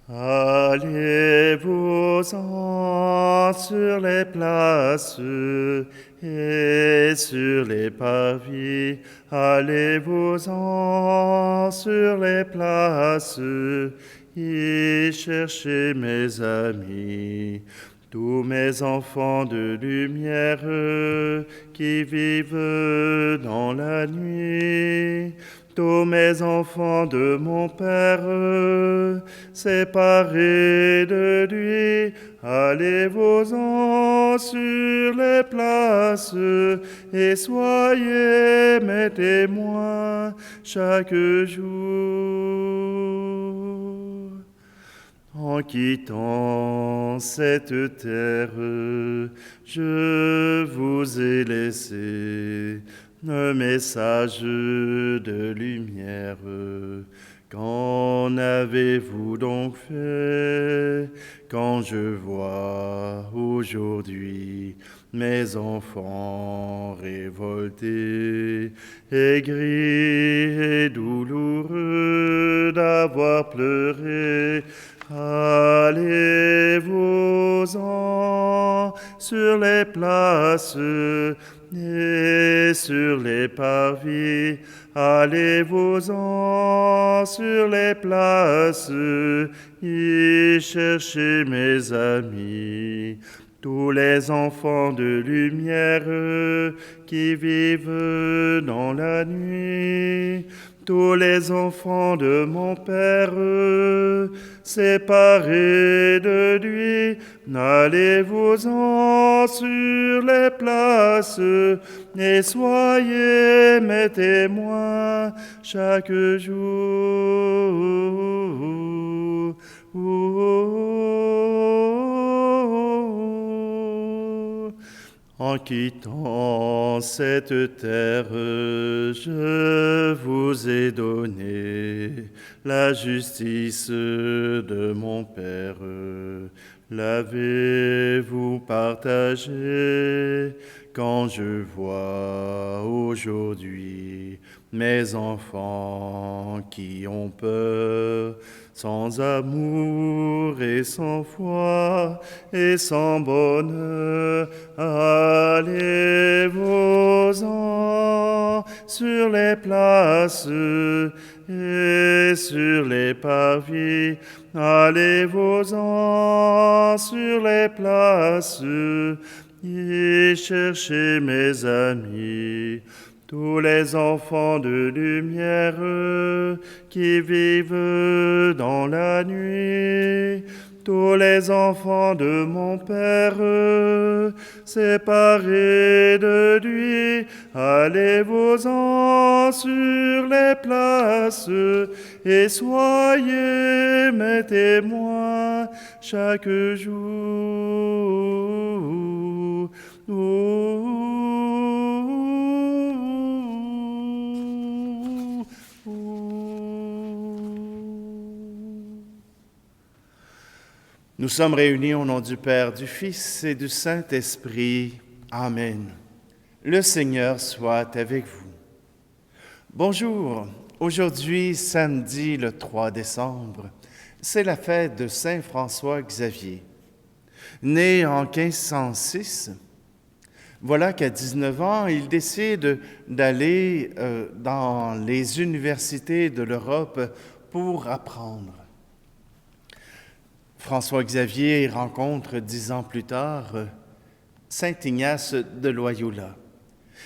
Allez-vous-en sur les places et sur les parvis. Allez-vous-en sur les places y cherchez mes amis. Tous mes enfants de lumière qui vivent dans la nuit, tous mes enfants de mon Père, séparés de lui, allez-vous-en sur les places et soyez mes témoins chaque jour. En quittant cette terre, je vous ai laissé un message de lumière. Qu'en avez-vous donc fait quand je vois aujourd'hui mes enfants révoltés, aigris et douloureux d'avoir pleuré? Allez-vous-en sur les places et sur les parvis. Allez-vous-en sur les places y chercher mes amis. Tous les enfants de lumière qui vivent dans la nuit, tous les enfants de mon Père, séparés de lui, allez-vous-en sur les places et soyez mes témoins chaque jour. En quittant cette terre, je vous ai donné la justice de mon Père. L'avez-vous partagée quand je vois aujourd'hui mes enfants qui ont peur, sans amour et sans foi et sans bonheur? Allez-vous-en sur les places et sur les parvis. Allez-vous-en sur les places y chercher mes amis. Tous les enfants de lumière qui vivent dans la nuit, tous les enfants de mon Père, séparés de lui, allez-vous-en sur les places et soyez mes témoins chaque jour. Nous sommes réunis au nom du Père, du Fils et du Saint-Esprit. Amen. Le Seigneur soit avec vous. Bonjour. Aujourd'hui, samedi le 3 décembre, c'est la fête de Saint François Xavier. Né en 1506, voilà qu'à 19 ans, il décide d'aller dans les universités de l'Europe pour apprendre. François Xavier rencontre 10 ans plus tard Saint Ignace de Loyola.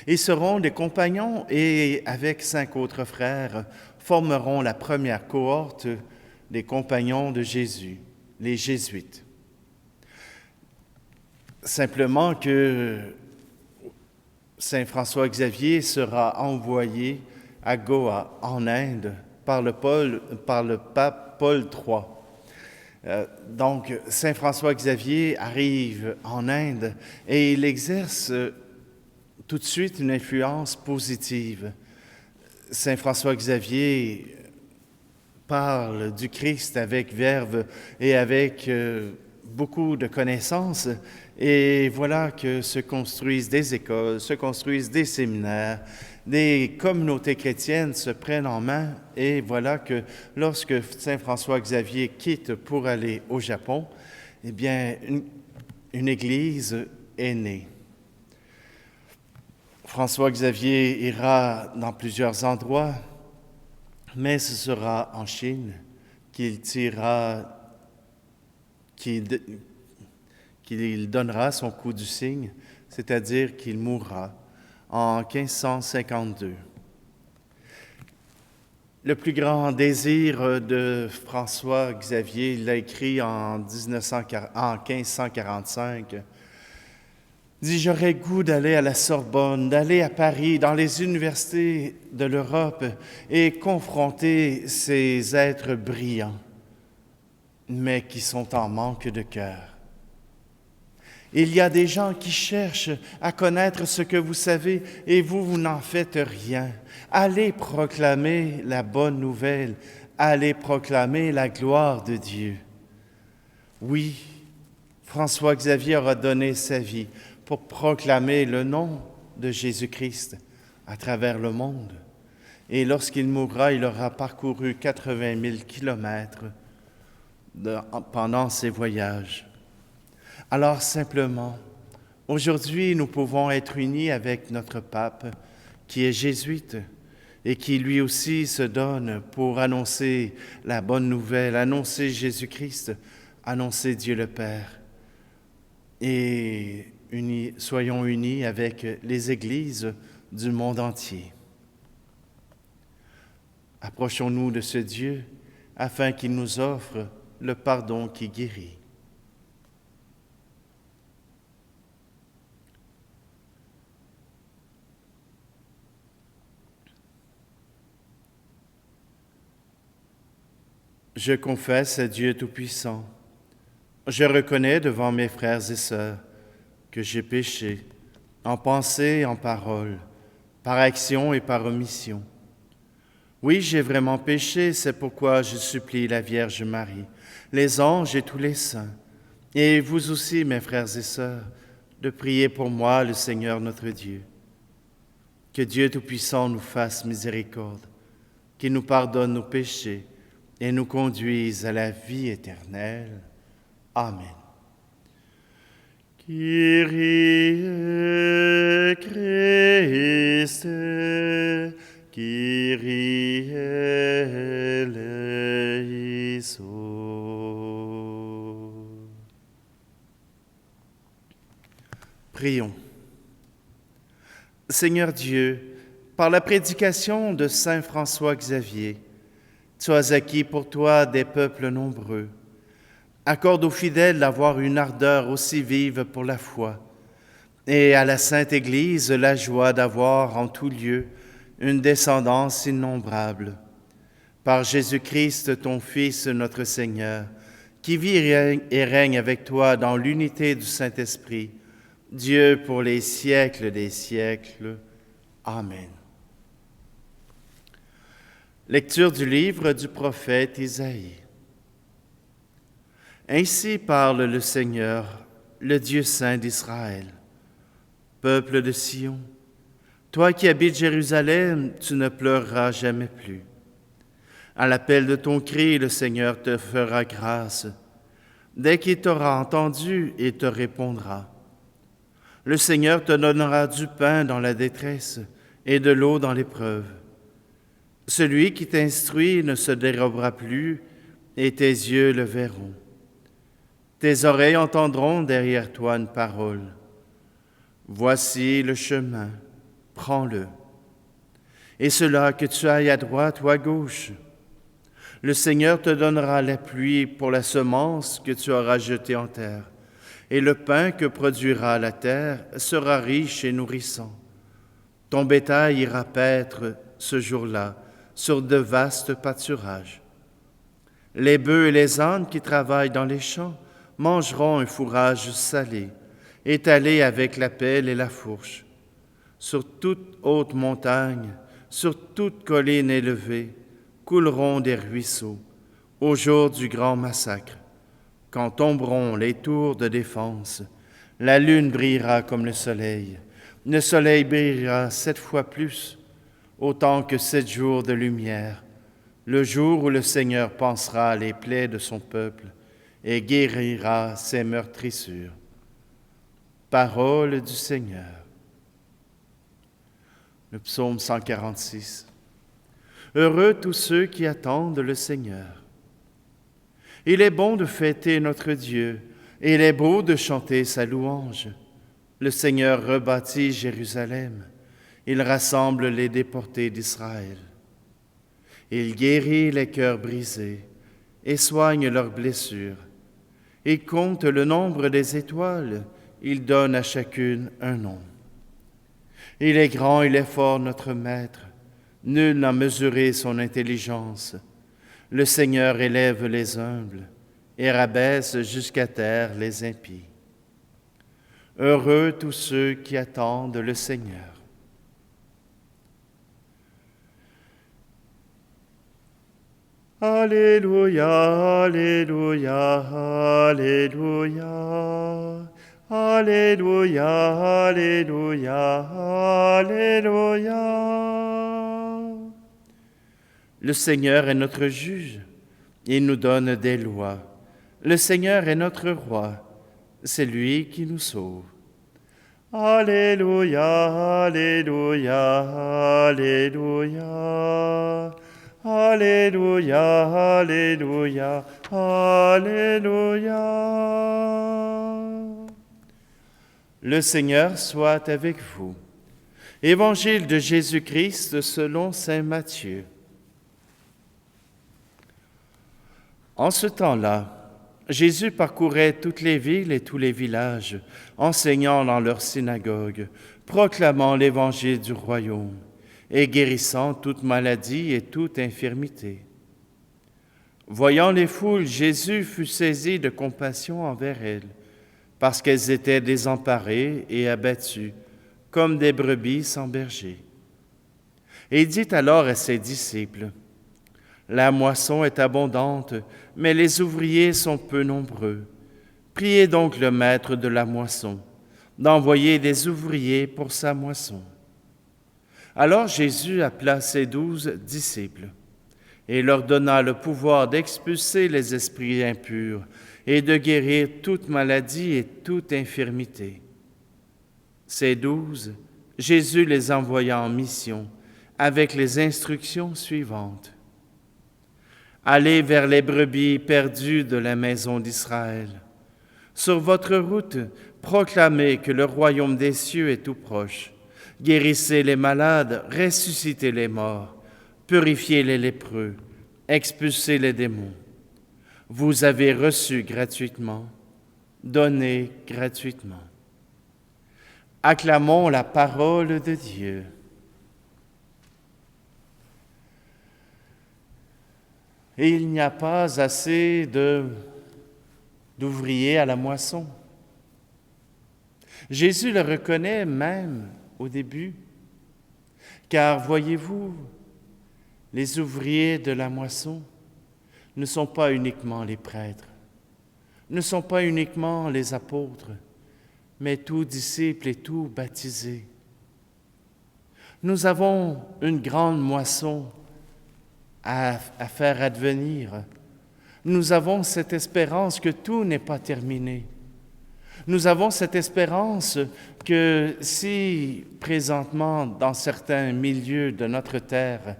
Ils seront des compagnons et, avec 5 autres frères, formeront la première cohorte des compagnons de Jésus, les Jésuites. Simplement que Saint François Xavier sera envoyé à Goa, en Inde, par le pape Paul III. Donc, Saint François Xavier arrive en Inde et il exerce tout de suite une influence positive. Saint François Xavier parle du Christ avec verve et avec beaucoup de connaissances et voilà que se construisent des écoles, se construisent des séminaires, des communautés chrétiennes se prennent en main et voilà que lorsque Saint François Xavier quitte pour aller au Japon, eh bien, une église est née. François Xavier ira dans plusieurs endroits, mais ce sera en Chine qu'il donnera son coup du cygne, c'est-à-dire qu'il mourra en 1552. Le plus grand désir de François Xavier, il l'a écrit en 1545, dit « J'aurais goût d'aller à la Sorbonne, d'aller à Paris, dans les universités de l'Europe et confronter ces êtres brillants, mais qui sont en manque de cœur. Il y a des gens qui cherchent à connaître ce que vous savez et vous n'en faites rien. Allez proclamer la bonne nouvelle, allez proclamer la gloire de Dieu. » Oui, François Xavier aura donné sa vie pour proclamer le nom de Jésus-Christ à travers le monde. Et lorsqu'il mourra, il aura parcouru 80 000 kilomètres pendant ses voyages. Alors simplement, aujourd'hui, nous pouvons être unis avec notre pape, qui est jésuite, et qui lui aussi se donne pour annoncer la bonne nouvelle, annoncer Jésus-Christ, annoncer Dieu le Père. Et soyons unis avec les églises du monde entier. Approchons-nous de ce Dieu afin qu'il nous offre le pardon qui guérit. Je confesse à Dieu Tout-Puissant, je reconnais devant mes frères et sœurs que j'ai péché en pensée et en parole, par action et par omission. Oui, j'ai vraiment péché, c'est pourquoi je supplie la Vierge Marie, les anges et tous les saints, et vous aussi, mes frères et sœurs, de prier pour moi, le Seigneur notre Dieu. Que Dieu Tout-Puissant nous fasse miséricorde, qu'il nous pardonne nos péchés et nous conduise à la vie éternelle. Amen. Kyrie Christe, Kyrie eleison. Prions. Seigneur Dieu, par la prédication de Saint François Xavier, tu as acquis pour toi des peuples nombreux. Accorde aux fidèles d'avoir une ardeur aussi vive pour la foi, et à la Sainte Église la joie d'avoir en tout lieu une descendance innombrable. Par Jésus-Christ, ton Fils, notre Seigneur, qui vit et règne avec toi dans l'unité du Saint-Esprit, Dieu pour les siècles des siècles. Amen. Lecture du livre du prophète Isaïe. Ainsi parle le Seigneur, le Dieu saint d'Israël. Peuple de Sion, toi qui habites Jérusalem, tu ne pleureras jamais plus. À l'appel de ton cri, le Seigneur te fera grâce. Dès qu'il t'aura entendu, il te répondra. Le Seigneur te donnera du pain dans la détresse et de l'eau dans l'épreuve. Celui qui t'instruit ne se dérobera plus, et tes yeux le verront. Tes oreilles entendront derrière toi une parole. Voici le chemin, prends-le. Et cela que tu ailles à droite ou à gauche. Le Seigneur te donnera la pluie pour la semence que tu auras jetée en terre, et le pain que produira la terre sera riche et nourrissant. Ton bétail ira paître ce jour-là sur de vastes pâturages. Les bœufs et les ânes qui travaillent dans les champs mangeront un fourrage salé, étalé avec la pelle et la fourche. Sur toute haute montagne, sur toute colline élevée, couleront des ruisseaux au jour du grand massacre, Quand tomberont les tours de défense, la lune brillera comme le soleil brillera 7 fois plus, autant que 7 jours de lumière, le jour où le Seigneur pansera les plaies de son peuple et guérira ses meurtrissures. Parole du Seigneur. Le psaume 146. Heureux tous ceux qui attendent le Seigneur. Il est bon de fêter notre Dieu, et il est beau de chanter sa louange. Le Seigneur rebâtit Jérusalem, il rassemble les déportés d'Israël. Il guérit les cœurs brisés et soigne leurs blessures. Il compte le nombre des étoiles, il donne à chacune un nom. Il est grand, il est fort, notre Maître. Nul n'a mesuré son intelligence. Le Seigneur élève les humbles et rabaisse jusqu'à terre les impies. Heureux tous ceux qui attendent le Seigneur. Alléluia, Alléluia, Alléluia. Alléluia, Alléluia, Alléluia. Le Seigneur est notre juge, il nous donne des lois. Le Seigneur est notre roi, c'est lui qui nous sauve. Alléluia, Alléluia, Alléluia. Alléluia, Alléluia, Alléluia. Le Seigneur soit avec vous. Évangile de Jésus-Christ selon saint Matthieu. En ce temps-là, Jésus parcourait toutes les villes et tous les villages, enseignant dans leurs synagogues, proclamant l'évangile du royaume et guérissant toute maladie et toute infirmité. Voyant les foules, Jésus fut saisi de compassion envers elles, parce qu'elles étaient désemparées et abattues, comme des brebis sans berger. Et il dit alors à ses disciples, « La moisson est abondante, mais les ouvriers sont peu nombreux. Priez donc le maître de la moisson d'envoyer des ouvriers pour sa moisson. » Alors Jésus appela ses 12 disciples et leur donna le pouvoir d'expulser les esprits impurs et de guérir toute maladie et toute infirmité. Ces 12, Jésus les envoya en mission avec les instructions suivantes. Allez vers les brebis perdues de la maison d'Israël. Sur votre route, proclamez que le royaume des cieux est tout proche. Guérissez les malades, ressuscitez les morts, purifiez les lépreux, expulsez les démons. Vous avez reçu gratuitement, donnez gratuitement. Acclamons la parole de Dieu. Et il n'y a pas assez d'ouvriers à la moisson. Jésus le reconnaît même au début, car voyez-vous, les ouvriers de la moisson ne sont pas uniquement les prêtres, ne sont pas uniquement les apôtres, mais tout disciple et tout baptisé. Nous avons une grande moisson à faire advenir. Nous avons cette espérance que tout n'est pas terminé. Nous avons cette espérance que si présentement dans certains milieux de notre terre,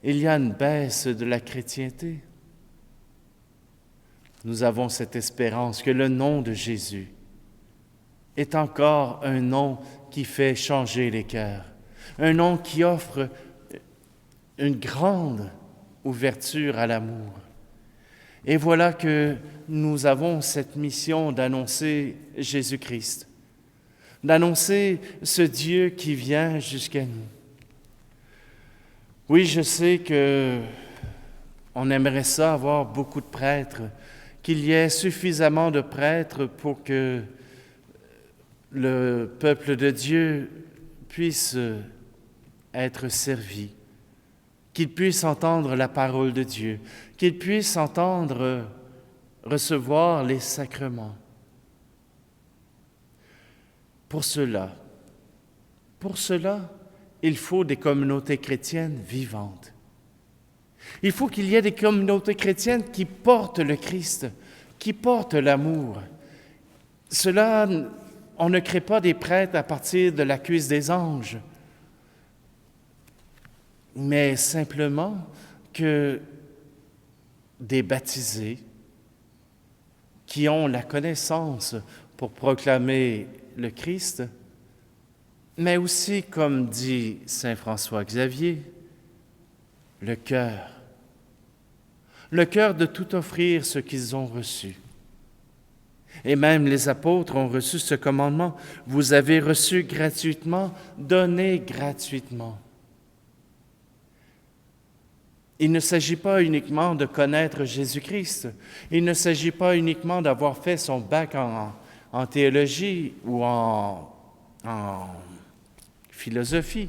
il y a une baisse de la chrétienté, nous avons cette espérance que le nom de Jésus est encore un nom qui fait changer les cœurs, un nom qui offre une grande ouverture à l'amour. Et voilà que nous avons cette mission d'annoncer Jésus-Christ, d'annoncer ce Dieu qui vient jusqu'à nous. Oui, je sais qu'on aimerait ça avoir beaucoup de prêtres, qu'il y ait suffisamment de prêtres pour que le peuple de Dieu puisse être servi, qu'il puisse entendre la parole de Dieu, qu'il puisse entendre recevoir les sacrements. Pour cela, il faut des communautés chrétiennes vivantes. Il faut qu'il y ait des communautés chrétiennes qui portent le Christ, qui portent l'amour. Cela, on ne crée pas des prêtres à partir de la cuisse des anges, mais simplement que des baptisés qui ont la connaissance pour proclamer le Christ, mais aussi, comme dit saint François Xavier, le cœur de tout offrir ce qu'ils ont reçu. Et même les apôtres ont reçu ce commandement. Vous avez reçu gratuitement, donnez gratuitement. Il ne s'agit pas uniquement de connaître Jésus-Christ. Il ne s'agit pas uniquement d'avoir fait son bac en théologie ou en philosophie.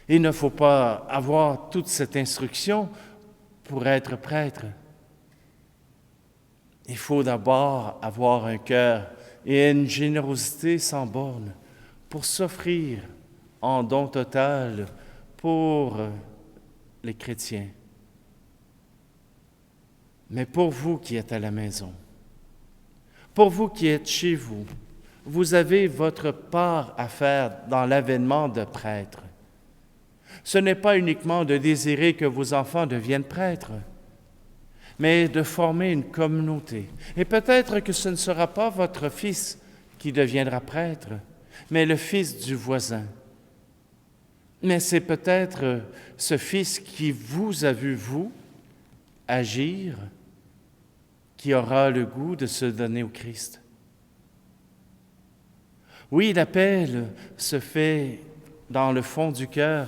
Il ne faut pas avoir toute cette instruction pour être prêtre. Il faut d'abord avoir un cœur et une générosité sans borne pour s'offrir en don total pour les chrétiens. Mais pour vous qui êtes à la maison, pour vous qui êtes chez vous, vous avez votre part à faire dans l'avènement de prêtres. Ce n'est pas uniquement de désirer que vos enfants deviennent prêtres, mais de former une communauté. Et peut-être que ce ne sera pas votre fils qui deviendra prêtre, mais le fils du voisin. Mais c'est peut-être ce fils qui vous a vu, vous, agir, qui aura le goût de se donner au Christ. Oui, l'appel se fait dans le fond du cœur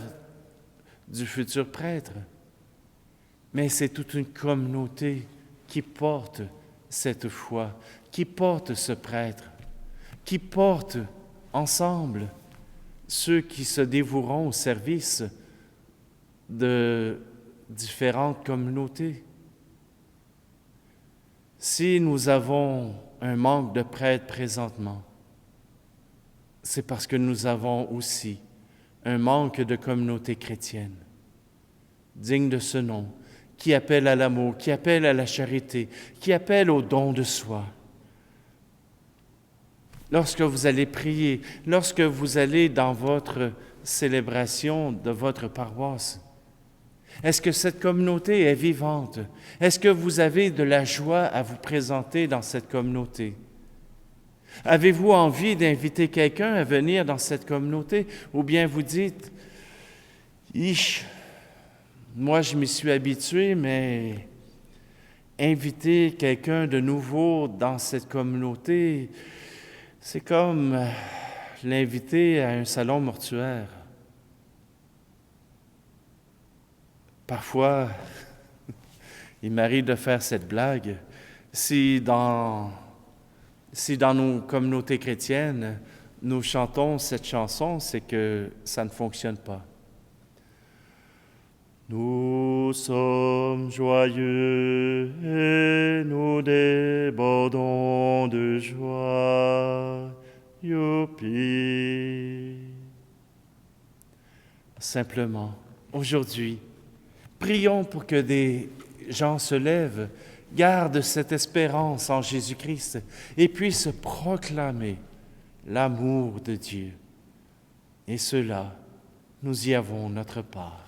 du futur prêtre, mais c'est toute une communauté qui porte cette foi, qui porte ce prêtre, qui porte ensemble ceux qui se dévoueront au service de différentes communautés. Si nous avons un manque de prêtres présentement, c'est parce que nous avons aussi un manque de communauté chrétienne, digne de ce nom, qui appelle à l'amour, qui appelle à la charité, qui appelle au don de soi. Lorsque vous allez prier, lorsque vous allez dans votre célébration de votre paroisse, est-ce que cette communauté est vivante? Est-ce que vous avez de la joie à vous présenter dans cette communauté? Avez-vous envie d'inviter quelqu'un à venir dans cette communauté? Ou bien vous dites, moi je m'y suis habitué, mais inviter quelqu'un de nouveau dans cette communauté, c'est comme l'inviter à un salon mortuaire. Parfois, il m'arrive de faire cette blague. Si dans nos communautés chrétiennes, nous chantons cette chanson, c'est que ça ne fonctionne pas. Nous sommes joyeux et nous débordons de joie. Youpi! Simplement, aujourd'hui, prions pour que des gens se lèvent, gardent cette espérance en Jésus-Christ et puissent proclamer l'amour de Dieu. Et cela, nous y avons notre part.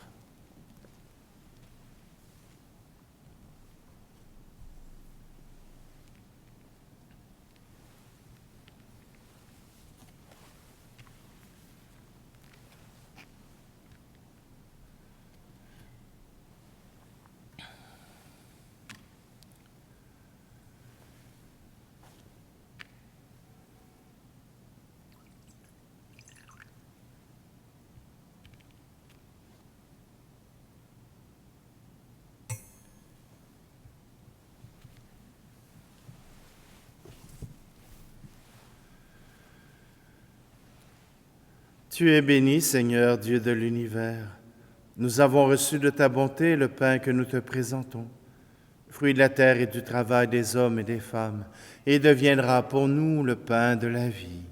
Tu es béni, Seigneur, Dieu de l'univers. Nous avons reçu de ta bonté le pain que nous te présentons. fruit de la terre et du travail des hommes et des femmes, et deviendra pour nous le pain de la vie.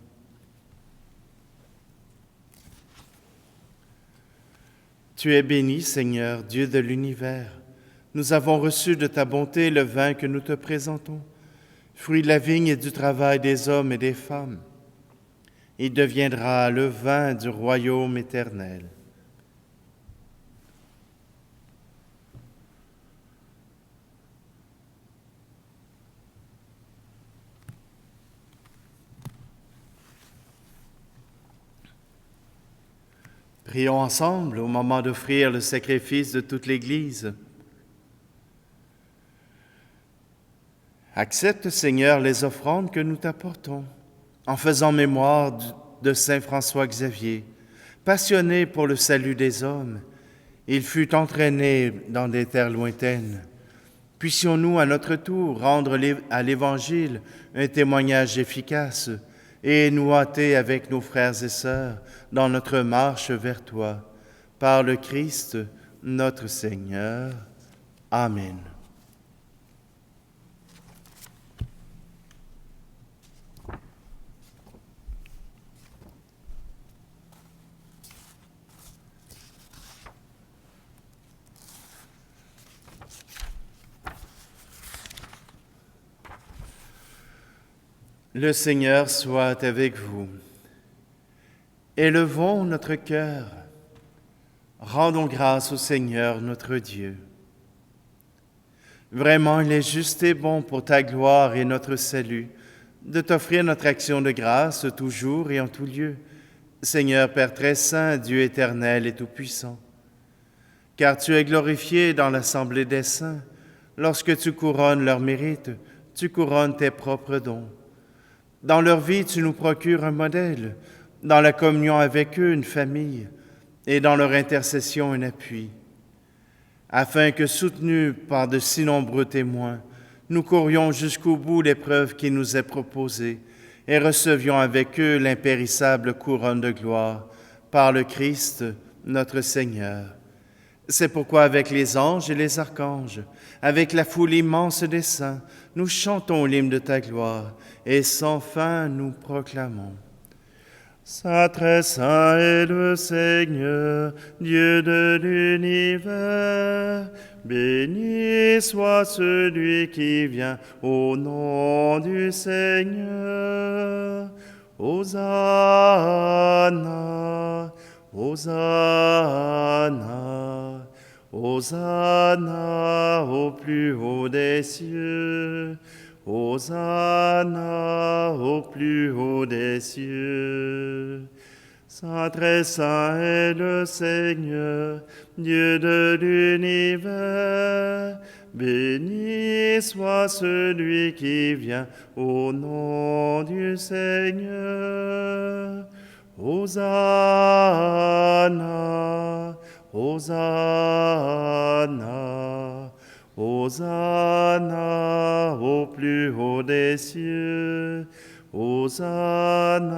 Tu es béni, Seigneur, Dieu de l'univers. Nous avons reçu de ta bonté le vin que nous te présentons, fruit de la vigne et du travail des hommes et des femmes. Il deviendra le vin du royaume éternel. Prions ensemble au moment d'offrir le sacrifice de toute l'Église. Accepte, Seigneur, les offrandes que nous t'apportons, en faisant mémoire de saint François Xavier, passionné pour le salut des hommes. Il fut entraîné dans des terres lointaines. Puissions-nous à notre tour rendre à l'Évangile un témoignage efficace et nous hâter avec nos frères et sœurs dans notre marche vers toi. Par le Christ, notre Seigneur. Amen. Le Seigneur soit avec vous. Élevons notre cœur. Rendons grâce au Seigneur notre Dieu. Vraiment, il est juste et bon pour ta gloire et notre salut de t'offrir notre action de grâce toujours et en tout lieu, Seigneur Père très saint, Dieu éternel et tout-puissant. Car tu es glorifié dans l'assemblée des saints. Lorsque tu couronnes leurs mérites, tu couronnes tes propres dons. Dans leur vie, tu nous procures un modèle, dans la communion avec eux, une famille, et dans leur intercession, un appui, afin que, soutenus par de si nombreux témoins, nous courions jusqu'au bout l'épreuve qui nous est proposée et recevions avec eux l'impérissable couronne de gloire par le Christ, notre Seigneur. C'est pourquoi avec les anges et les archanges, avec la foule immense des saints, nous chantons l'hymne de ta gloire et sans fin nous proclamons. Saint très saint est le Seigneur, Dieu de l'univers. Béni soit celui qui vient au nom du Seigneur. Hosanna, Hosanna, Hosanna au plus haut des cieux. Hosanna au plus haut des cieux. Saint très saint est le Seigneur, Dieu de l'univers. Béni soit celui qui vient au nom du Seigneur. Hosanna, Hosanna, Hosanna au plus haut des cieux. Hosanna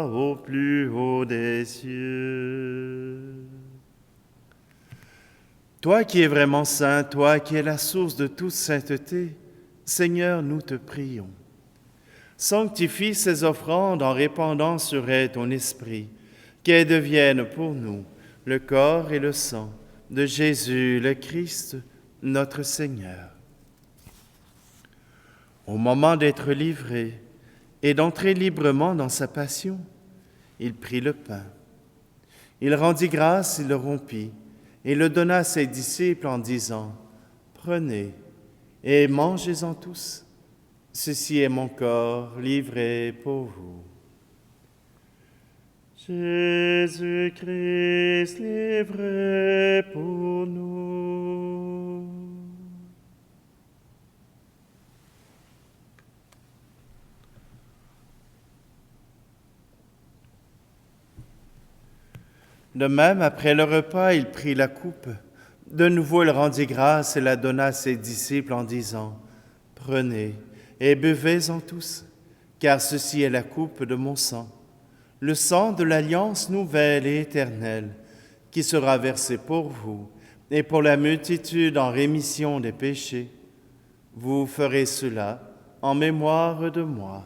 au plus haut des cieux. Toi qui es vraiment saint, toi qui es la source de toute sainteté, Seigneur, nous te prions. Sanctifie ces offrandes en répandant sur elles ton esprit, qu'elles deviennent pour nous le corps et le sang de Jésus le Christ, notre Seigneur. Au moment d'être livré et d'entrer librement dans sa passion, il prit le pain. Il rendit grâce, il le rompit et le donna à ses disciples en disant : « Prenez et mangez-en tous. Ceci est mon corps livré pour vous. » Jésus-Christ livré pour nous. De même, après le repas, il prit la coupe. De nouveau, il rendit grâce et la donna à ses disciples en disant : « Prenez et buvez-en tous, car ceci est la coupe de mon sang, le sang de l'alliance nouvelle et éternelle, qui sera versé pour vous et pour la multitude en rémission des péchés. Vous ferez cela en mémoire de moi.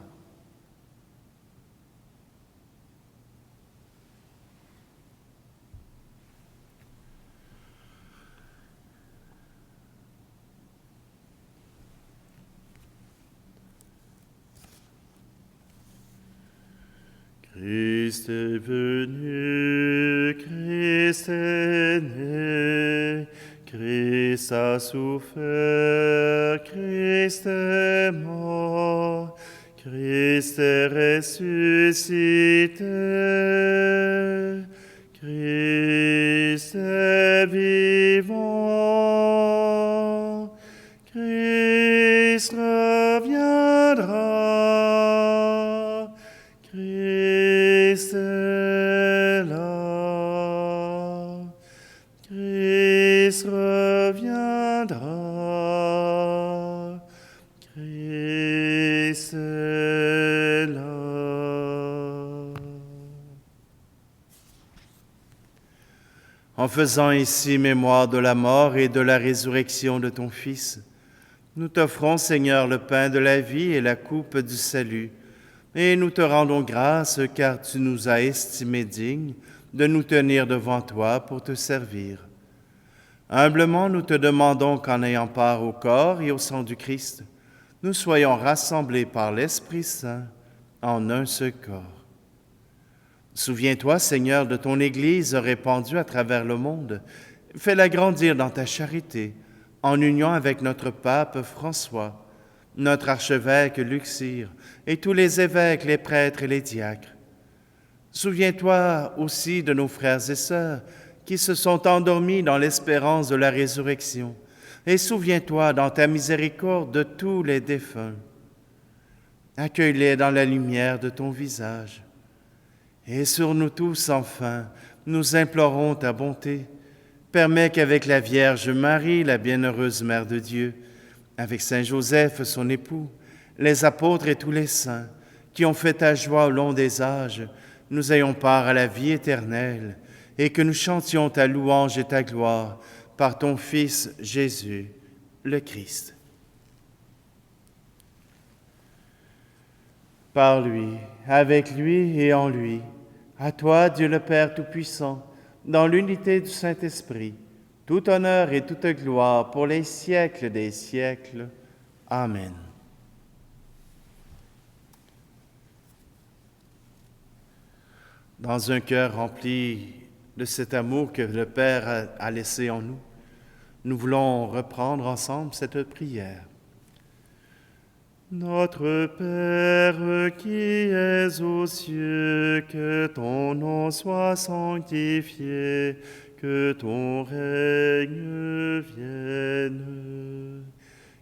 Christ est venu, Christ est né, Christ a souffert, Christ est mort, Christ est ressuscité, Christ est vivant, Christ reviendra. Christ est là, Christ reviendra, Christ est là. En faisant ici mémoire de la mort et de la résurrection de ton Fils, nous t'offrons, Seigneur, le pain de la vie et la coupe du salut, et nous te rendons grâce car tu nous as estimés dignes de nous tenir devant toi pour te servir. Humblement, nous te demandons qu'en ayant part au corps et au sang du Christ, nous soyons rassemblés par l'Esprit Saint en un seul corps. Souviens-toi, Seigneur, de ton Église répandue à travers le monde. Fais-la grandir dans ta charité, en union avec notre pape François, notre archevêque Luxire, et tous les évêques, les prêtres et les diacres. Souviens-toi aussi de nos frères et sœurs qui se sont endormis dans l'espérance de la résurrection, et souviens-toi dans ta miséricorde de tous les défunts. Accueille-les dans la lumière de ton visage. Et sur nous tous, enfin, nous implorons ta bonté. Permets qu'avec la Vierge Marie, la bienheureuse Mère de Dieu, avec Saint Joseph, son époux, les apôtres et tous les saints qui ont fait ta joie au long des âges, nous ayons part à la vie éternelle et que nous chantions ta louange et ta gloire par ton Fils Jésus, le Christ. Par lui, avec lui et en lui, à toi, Dieu le Père Tout-Puissant, dans l'unité du Saint-Esprit, tout honneur et toute gloire pour les siècles des siècles. Amen. Dans un cœur rempli de cet amour que le Père a laissé en nous, nous voulons reprendre ensemble cette prière. Notre Père qui es aux cieux, que ton nom soit sanctifié, que ton règne vienne,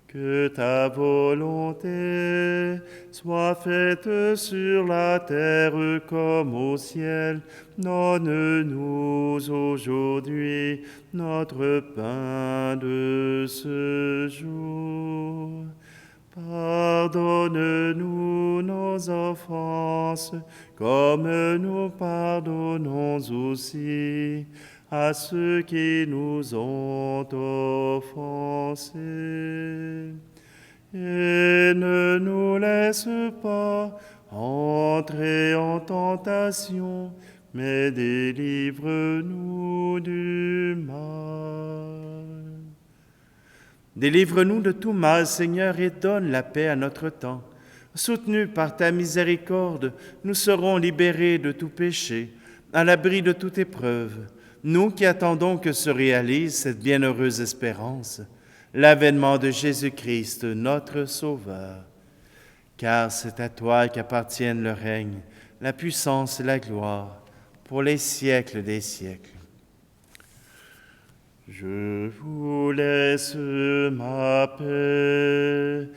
que ta volonté soit faite sur la terre comme au ciel. Donne-nous aujourd'hui notre pain de ce jour. Pardonne-nous nos offenses, comme nous pardonnons aussi à ceux qui nous ont offensés. Et ne nous laisse pas entrer en tentation, mais délivre-nous du mal. Délivre-nous de tout mal, Seigneur, et donne la paix à notre temps. Soutenus par ta miséricorde, nous serons libérés de tout péché, à l'abri de toute épreuve, nous qui attendons que se réalise cette bienheureuse espérance, l'avènement de Jésus-Christ, notre Sauveur. Car c'est à toi qu'appartiennent le règne, la puissance et la gloire, pour les siècles des siècles. Je vous laisse ma paix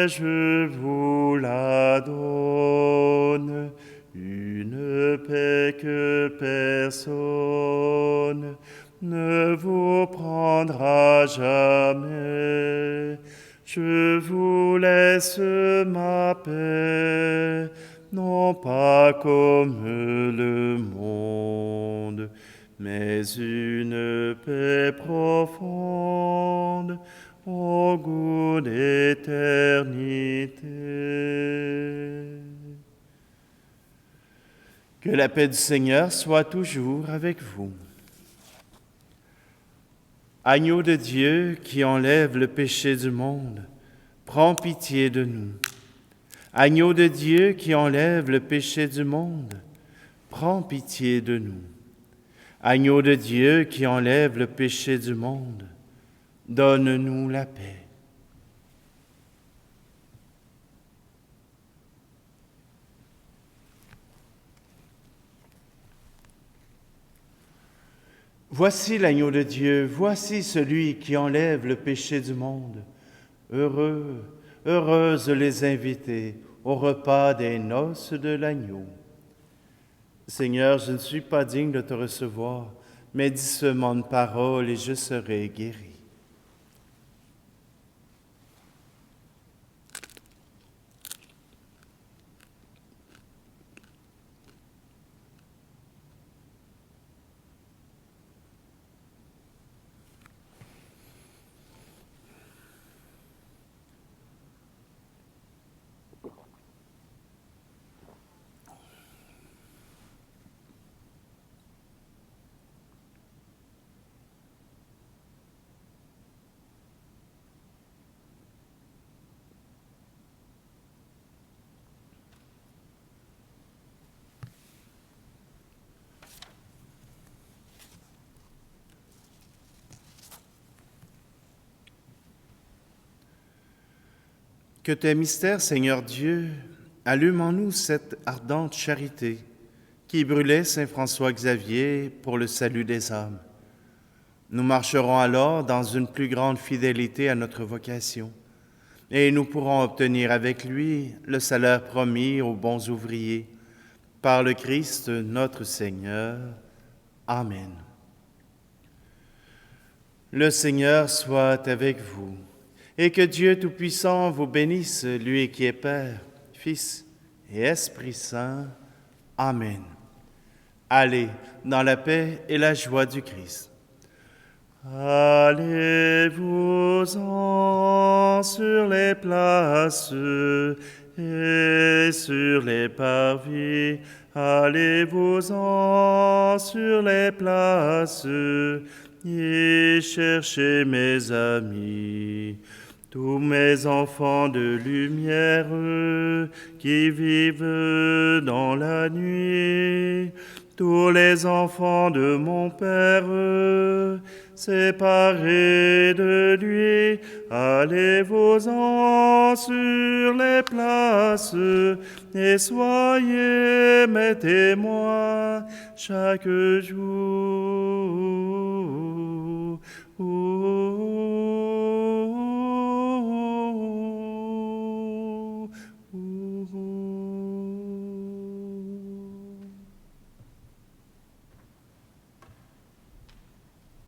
je vous la donne, une paix que personne ne vous prendra jamais. Je vous laisse ma paix, non pas comme le monde, mais une paix profonde, au goût d'éternité. Que la paix du Seigneur soit toujours avec vous. Agneau de Dieu qui enlève le péché du monde, prends pitié de nous. Agneau de Dieu qui enlève le péché du monde, prends pitié de nous. Agneau de Dieu qui enlève le péché du monde, donne-nous la paix. Voici l'agneau de Dieu, voici celui qui enlève le péché du monde. Heureux, heureuses les invités au repas des noces de l'agneau. Seigneur, je ne suis pas digne de te recevoir, mais dis seulement une parole et je serai guéri. Que tes mystères, Seigneur Dieu, allument en nous cette ardente charité qui brûlait Saint François Xavier pour le salut des âmes. Nous marcherons alors dans une plus grande fidélité à notre vocation et nous pourrons obtenir avec lui le salaire promis aux bons ouvriers. Par le Christ notre Seigneur. Amen. Le Seigneur soit avec vous. Et que Dieu Tout-Puissant vous bénisse, lui qui est Père, Fils et Esprit Saint. Amen. Allez dans la paix et la joie du Christ. Allez-vous-en sur les places et sur les parvis. Allez-vous-en sur les places et cherchez mes amis. Tous mes enfants de lumière qui vivent dans la nuit, tous les enfants de mon Père, séparés de lui, allez-vous-en sur les places et soyez mes témoins chaque jour.